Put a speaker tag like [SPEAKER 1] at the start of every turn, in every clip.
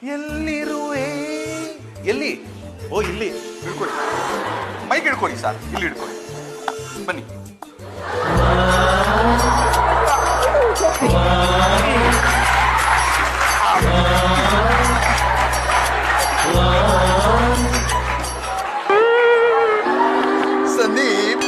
[SPEAKER 1] ಎಲ್ಲಿರುವೆ ಎಲ್ಲಿ ಓ ಇಲ್ಲಿ ಹಿಡ್ಕೊಳ್ಳಿ ಮೈಕ್ ಹಿಡ್ಕೊಳ್ಳಿ ಸರ್ ಇಲ್ಲಿ ಹಿಡ್ಕೊಳ್ಳಿ ಬನ್ನಿ ಸಂದೀಪ್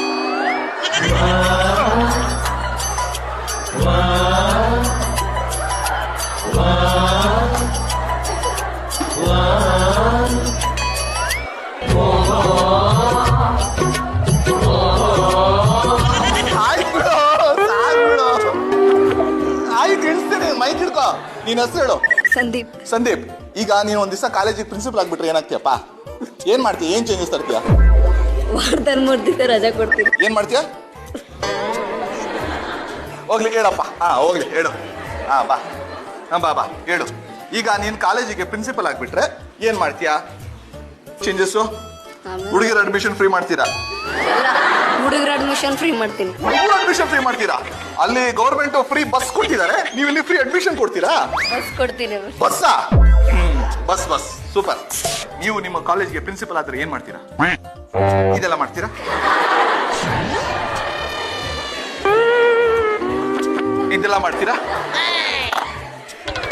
[SPEAKER 1] ಮೈಕ್ ಹಿಡ್ಕೋ ನೀನ್ ಹೆಸರು ಹೇಳು
[SPEAKER 2] ಸಂದೀಪ್.
[SPEAKER 1] ಸಂದೀಪ್ ಈಗ ನೀನು ಒಂದ್ ದಿವಸ ಕಾಲೇಜಿಗೆ ಪ್ರಿನ್ಸಿಪಲ್ ಆಗ್ಬಿಟ್ರೆ ಏನಾಗ್ತೀಯಪ್ಪ ಏನ್ ಮಾಡ್ತೀಯ ಏನ್ ಚೇಂಜಸ್ ತರ್ತೀಯ
[SPEAKER 2] ವಾರದಲ್ಲಿ 3 ದಿವಸ ರಜಾ ಕೊಡ್ತೀನಿ.
[SPEAKER 1] ಏನ್ ಮಾಡ್ತೀಯ ಹೋಗ್ಲಿ ಹೇಳಪ್ಪ ಹೋಗ್ಲಿ ಹೇಳು ಬಾ ಬಾ ಬಾ ಹೇಳು ಈಗ ನೀನ್ ಕಾಲೇಜಿಗೆ ಪ್ರಿನ್ಸಿಪಲ್ ಆಗ್ಬಿಟ್ರೆ ಏನ್ ಮಾಡ್ತೀಯಾ ಚೇಂಜಸ್ ಹುಡುಗಿರ ಅಡ್ಮಿಷನ್ ಫ್ರೀ ಮಾಡ್ತೀರಾ
[SPEAKER 2] ಹುಡುಗರ ಅಡ್ಮಿಷನ್ ಫ್ರೀ ಮಾಡ್ತೀನಿ.
[SPEAKER 1] ಅಡ್ಮಿಷನ್ ಫ್ರೀ ಮಾಡ್ತೀರಾ ಅಲ್ಲಿ ಗೌರ್ಮೆಂಟ್ ಫ್ರೀ ಬಸ್ ಕೊಟ್ಟಿದ್ದಾರೆ ನೀವು ಇಲ್ಲಿ ಫ್ರೀ ಅಡ್ಮಿಷನ್ ಕೊಡ್ತೀರಾ
[SPEAKER 2] ಬಸ್ ಕೊಡ್ತೀನಿ.
[SPEAKER 1] ಬಸ್ಸಾ ಬಸ್ ಬಸ್ ಸೂಪರ್ ನೀವು ನಿಮ್ಮ ಕಾಲೇಜ್ಗೆ ಪ್ರಿನ್ಸಿಪಲ್ ಆದ್ರೆ ಏನ್ ಮಾಡ್ತೀರಾ ಇದೆಲ್ಲ ಮಾಡ್ತೀರಾ ಇದೆಲ್ಲ ಮಾಡ್ತೀರಾ